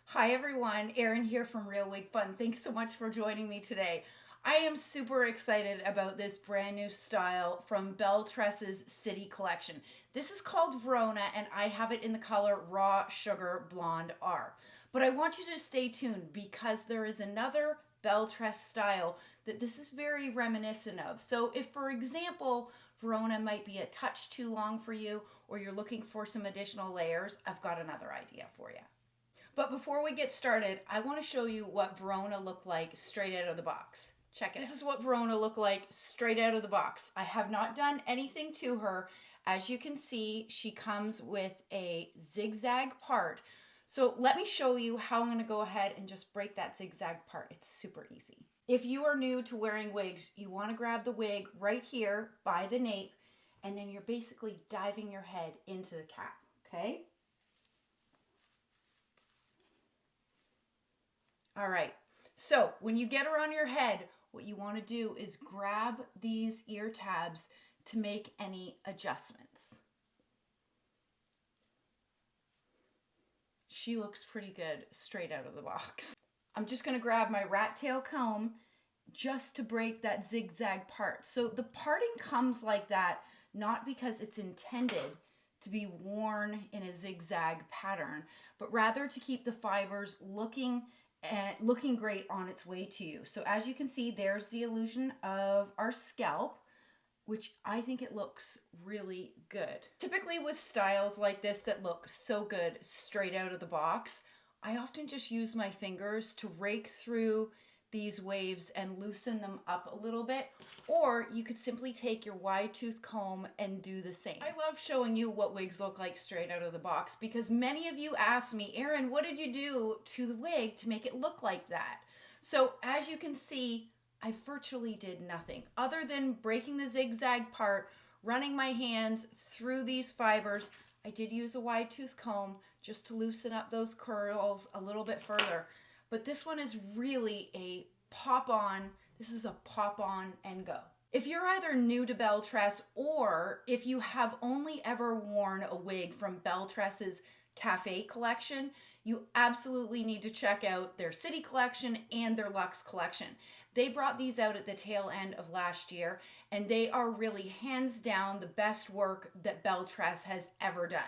Hi everyone, Erin here from Real Wig Fun. Thanks so much for joining me today. I am super excited about this brand new style from Belle Tress's City Collection. This is called Verona and I have it in the color Raw Sugar Blonde R. But I want you to stay tuned because there is another Belle Tress style that this is very reminiscent of. So if, for example, Verona might be a touch too long for you or you're looking for some additional layers, I've got another idea for you. But before we get started, I want to show you what Verona looked like straight out of the box. Check it out. This is what Verona looked like straight out of the box. I have not done anything to her. As you can see, she comes with a zigzag part. So let me show you how I'm going to go ahead and just break that zigzag part. It's super easy. If you are new to wearing wigs, you want to grab the wig right here by the nape, and then you're basically diving your head into the cap, okay? All right, so when you get her on your head, what you want to do is grab these ear tabs to make any adjustments. She looks pretty good straight out of the box. I'm just going to grab my rat tail comb just to break that zigzag part. So the parting comes like that, not because it's intended to be worn in a zigzag pattern, but rather to keep the fibers looking great on its way to you. So as you can see, there's the illusion of our scalp, which I think it looks really good. Typically with styles like this that look so good straight out of the box, I often just use my fingers to rake through these waves and loosen them up a little bit, or you could simply take your wide tooth comb and do the same. I love showing you what wigs look like straight out of the box because many of you asked me, Erin, what did you do to the wig to make it look like that? So as you can see, I virtually did nothing other than breaking the zigzag part, running my hands through these fibers. I did use a wide tooth comb just to loosen up those curls a little bit further. But this one is really a pop on. This is a pop on and go. If you're either new to Belle Tress or if you have only ever worn a wig from Belle Tress's Cafe collection, you absolutely need to check out their City collection and their Luxe collection. They brought these out at the tail end of last year, and they are really hands down the best work that Belle Tress has ever done.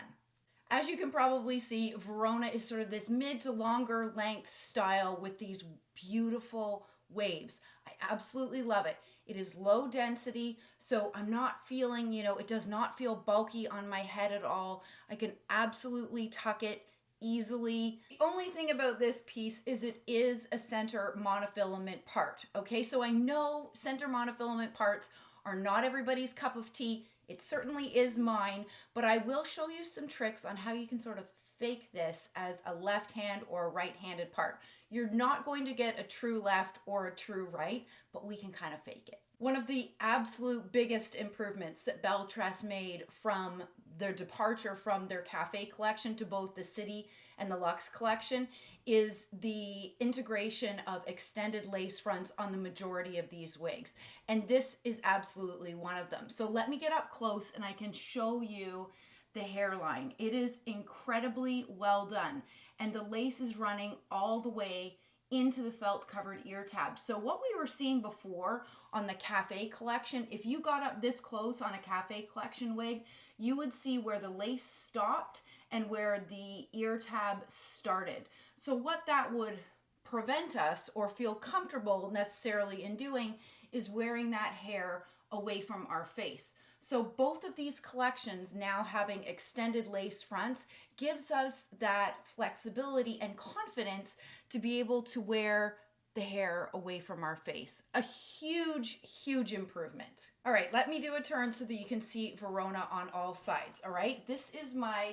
As you can probably see, Verona is sort of this mid to longer length style with these beautiful waves. I absolutely love it. It is low density, so I'm not feeling, it does not feel bulky on my head at all. I can absolutely tuck it easily. The only thing about this piece is it is a center monofilament part, okay? So I know center monofilament parts are not everybody's cup of tea. It certainly is mine, but I will show you some tricks on how you can sort of fake this as a left hand or a right-handed part. You're not going to get a true left or a true right, but we can kind of fake it. One of the absolute biggest improvements that Belle Tress made from their departure from their Cafe collection to both the City and the Luxe collection is the integration of extended lace fronts on the majority of these wigs. And this is absolutely one of them. So let me get up close and I can show you the hairline. It is incredibly well done. And the lace is running all the way into the felt covered ear tabs. So what we were seeing before on the Cafe collection, if you got up this close on a Cafe collection wig, you would see where the lace stopped and where the ear tab started. So what that would prevent us or feel comfortable necessarily in doing is wearing that hair away from our face. So both of these collections now having extended lace fronts gives us that flexibility and confidence to be able to wear the hair away from our face. A huge, huge improvement. All right, let me do a turn so that you can see Verona on all sides. All right, this is my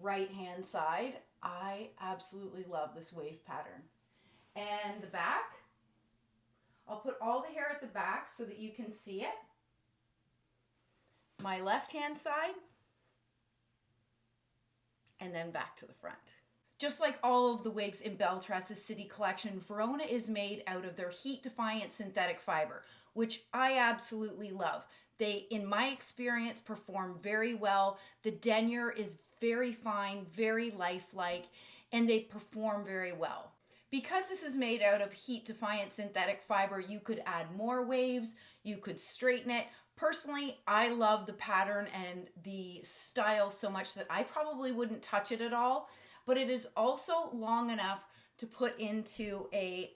right hand side. I absolutely love this wave pattern. And the back, I'll put all the hair at the back so that you can see it. My left hand side, and then back to the front. Just like all of the wigs in Belle Tress's City collection, Verona is made out of their heat-defiant synthetic fiber, which I absolutely love. They, in my experience, perform very well. The denier is very fine, very lifelike, and they perform very well. Because this is made out of heat-defiant synthetic fiber, you could add more waves, you could straighten it. Personally, I love the pattern and the style so much that I probably wouldn't touch it at all, but it is also long enough to put into a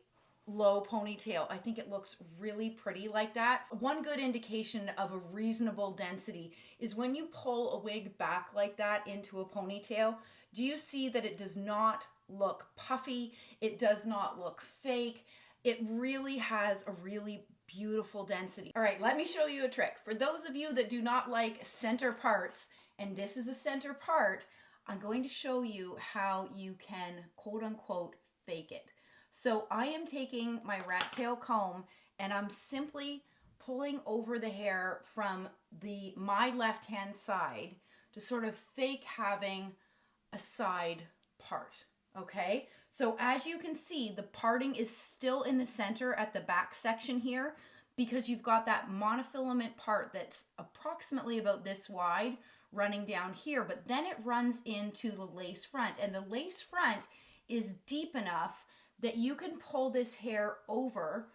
low ponytail. I think it looks really pretty like that. One good indication of a reasonable density is when you pull a wig back like that into a ponytail, do you see that it does not look puffy? It does not look fake. It really has a really beautiful density. All right, let me show you a trick. For those of you that do not like center parts, and this is a center part, I'm going to show you how you can quote unquote fake it. So I am taking my rat tail comb and I'm simply pulling over the hair from my left hand side to sort of fake having a side part. Okay, so as you can see, the parting is still in the center at the back section here because you've got that monofilament part that's approximately about this wide running down here, but then it runs into the lace front, and the lace front is deep enough that you can pull this hair over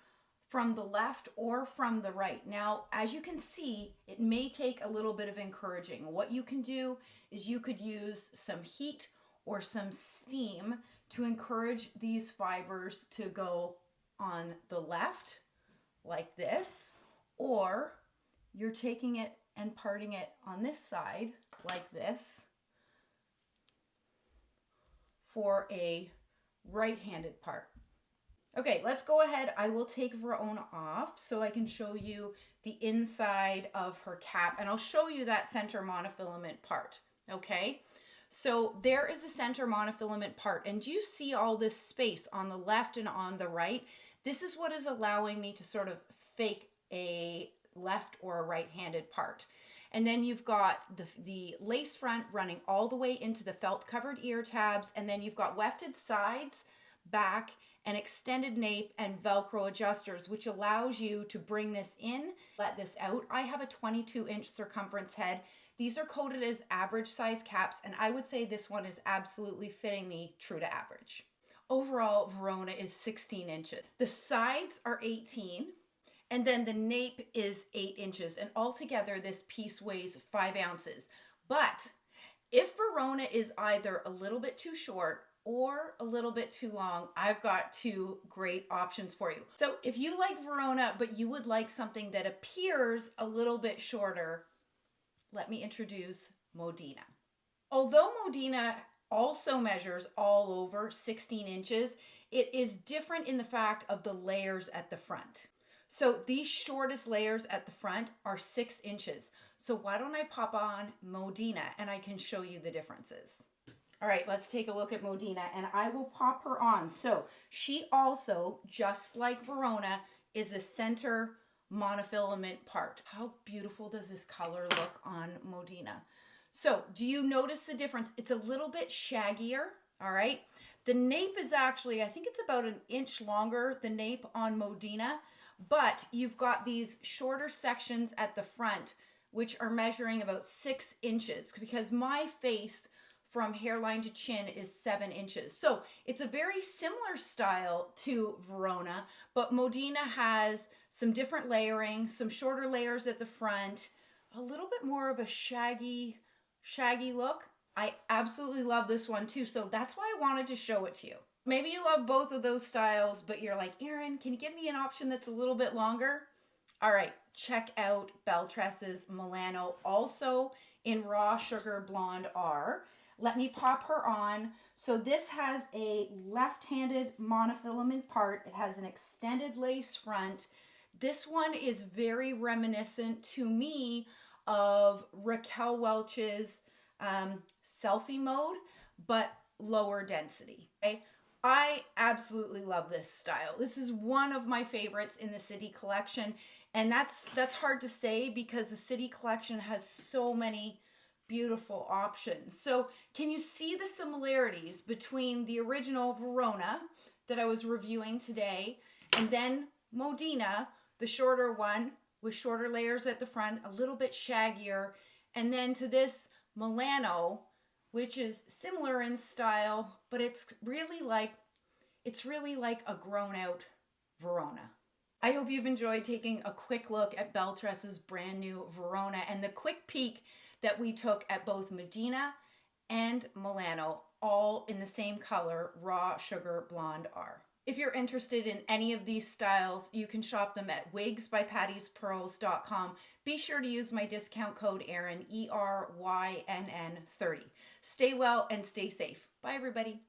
from the left or from the right. Now, as you can see, it may take a little bit of encouraging. What you can do is you could use some heat or some steam to encourage these fibers to go on the left like this, or you're taking it and parting it on this side like this for a right-handed part. Okay, let's go ahead. I will take Verona off so I can show you the inside of her cap, and I'll show you that center monofilament part, okay? So there is a center monofilament part, and do you see all this space on the left and on the right? This is what is allowing me to sort of fake a left or a right-handed part. And then you've got the lace front running all the way into the felt-covered ear tabs, and then you've got wefted sides, back, and extended nape and Velcro adjusters, which allows you to bring this in, let this out. I have a 22-inch circumference head. These are coded as average size caps, and I would say this one is absolutely fitting me true to average. Overall, Verona is 16 inches. The sides are 18, and then the nape is 8 inches, and altogether this piece weighs 5 ounces. But if Verona is either a little bit too short or a little bit too long, I've got 2 great options for you. So if you like Verona, but you would like something that appears a little bit shorter, let me introduce Modina. Although Modina also measures all over 16 inches, it is different in the fact of the layers at the front. So these shortest layers at the front are 6 inches. So why don't I pop on Modina and I can show you the differences. All right, let's take a look at Modina, and I will pop her on. So she also, just like Verona, is a center monofilament part. How beautiful does this color look on Modina? So do you notice the difference? It's a little bit shaggier, all right? The nape is actually, I think it's about 1 inch longer, the nape on Modina, but you've got these shorter sections at the front, which are measuring about 6 inches, because my face from hairline to chin is 7 inches. So it's a very similar style to Verona, but Modina has some different layering, some shorter layers at the front, a little bit more of a shaggy look. I absolutely love this one too, so that's why I wanted to show it to you. Maybe you love both of those styles, but you're like, Erin, can you give me an option that's a little bit longer? All right, check out Belle Tress's Milano, also in Raw Sugar Blonde R. Let me pop her on. So this has a left-handed monofilament part. It has an extended lace front. This one is very reminiscent to me of Raquel Welch's Selfie Mode, but lower density. Okay? I absolutely love this style. This is one of my favorites in the City Collection, and that's hard to say because the City Collection has so many beautiful options. So can you see the similarities between the original Verona that I was reviewing today and then Modina, the shorter one with shorter layers at the front, a little bit shaggier, and then to this Milano which is similar in style, but it's really like a grown out Verona. I hope you've enjoyed taking a quick look at Belle Tress's brand new Verona and the quick peek that we took at both Modina and Milano, all in the same color, raw sugar blonde R. If you're interested in any of these styles, you can shop them at wigsbypattiespearls.com. Be sure to use my discount code Erin, ERYNN30. Stay well and stay safe. Bye, everybody.